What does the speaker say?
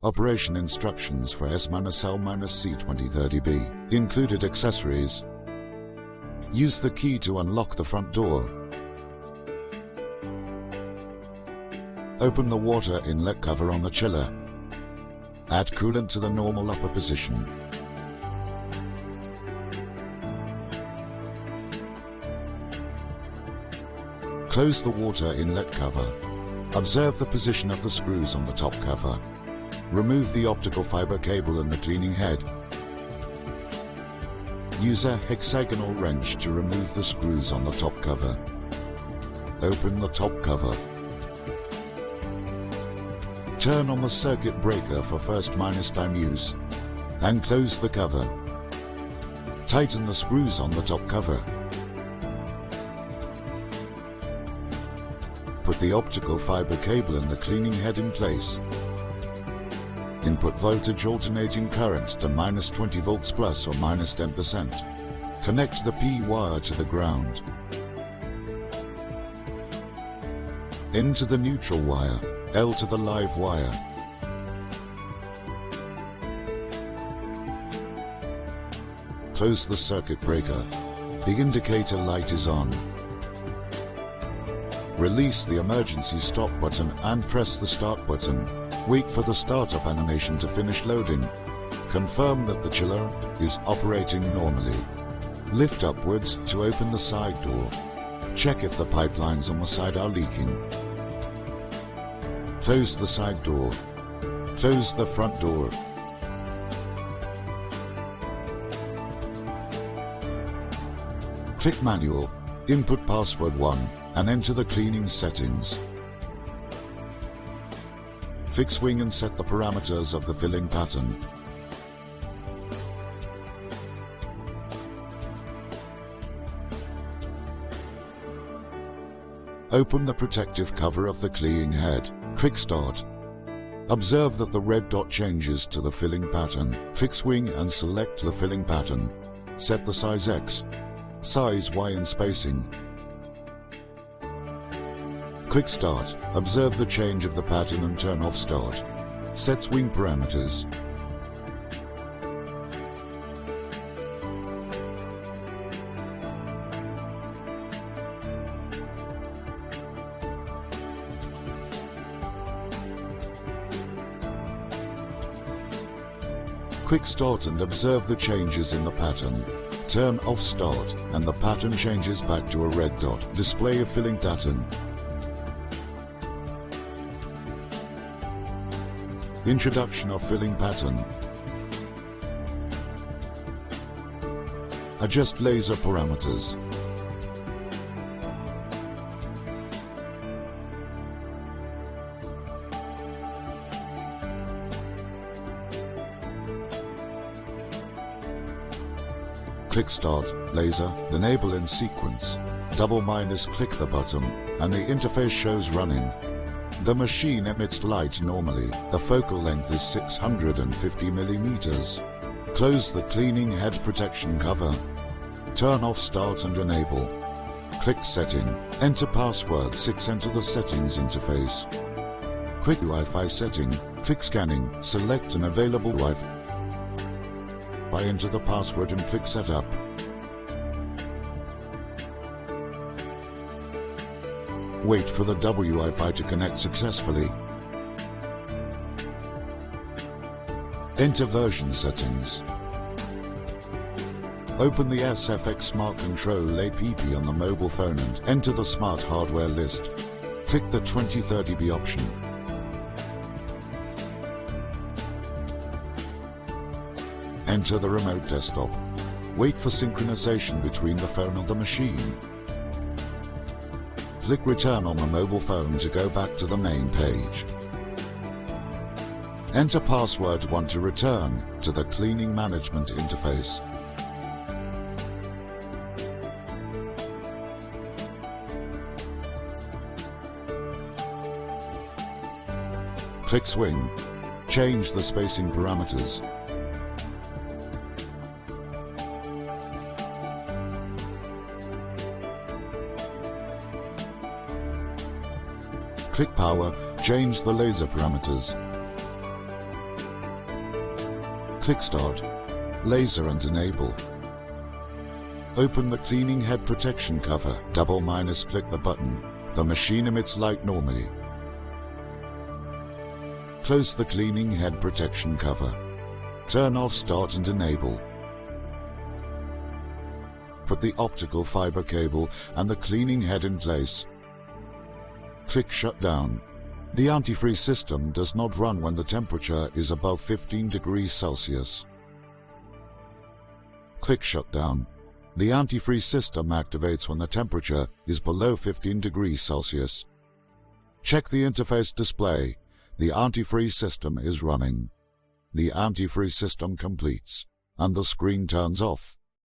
Operation instructions for S-L-C-2030B. Included accessories. Use the key to unlock the front door. Open the water inlet cover on the chiller. Add coolant to the normal upper position. Close the water inlet cover. Observe the position of the screws on the top cover. Remove the optical fiber cable and the cleaning head. Use a hexagonal wrench to remove the screws on the top cover. Open the top cover. Turn on the circuit breaker for first minus time use and close the cover. Tighten the screws on the top cover. Put the optical fiber cable and the cleaning head in place. Input voltage alternating current to minus 20 volts plus or minus 10%. Connect the P wire to the ground. N to the neutral wire, L to the live wire. Close the circuit breaker. The indicator light is on. Release the emergency stop button and press the start button. Wait for the startup animation to finish loading. Confirm that the chiller is operating normally. Lift upwards to open the side door. Check if the pipelines on the side are leaking. Close the side door. Close the front door. Click Manual, input password 1 and enter the cleaning settings. Click Swing and set the parameters of the filling pattern. Open the protective cover of the cleaning head. Click Start. Observe that the red dot changes to the filling pattern. Click Swing and select the filling pattern. Set the size X, size Y and spacing. Click Start. Observe the change of the pattern and turn off Start. Set swing parameters. Quick Start and observe the changes in the pattern. Turn off Start and the pattern changes back to a red dot. Display a filling pattern. Introduction of filling pattern. Adjust laser parameters. Click Start, laser, enable in sequence. Double minus click the button and the interface shows running. The machine emits light normally. The focal length is 650 millimeters. Close the cleaning head protection cover. Turn off Start and Enable. Click Setting. Enter password 6. Enter the settings interface. Quick Wi-Fi setting. Click Scanning. Select an available Wi-Fi. Enter the password and click Setup. Wait for the Wi-Fi to connect successfully. Enter version settings. Open the SFX Smart Control app on the mobile phone and enter the smart hardware list. Click the 2030B option. Enter the remote desktop. Wait for synchronization between the phone and the machine. Click Return on the mobile phone to go back to the main page. Enter password 1 to return to the cleaning management interface. Click Swing. Change the spacing parameters. Click Power, change the laser parameters. Click Start. Laser and enable. Open the cleaning head protection cover. Click the button. The machine emits light normally. Close the cleaning head protection cover. Turn off Start and enable. Put the optical fiber cable and the cleaning head in place. Click Shut Down. The antifreeze system does not run when the temperature is above 15 degrees Celsius. Click Shut Down. The antifreeze system activates when the temperature is below 15 degrees Celsius. Check the interface display. The antifreeze system is running. The antifreeze system completes, and the screen turns off.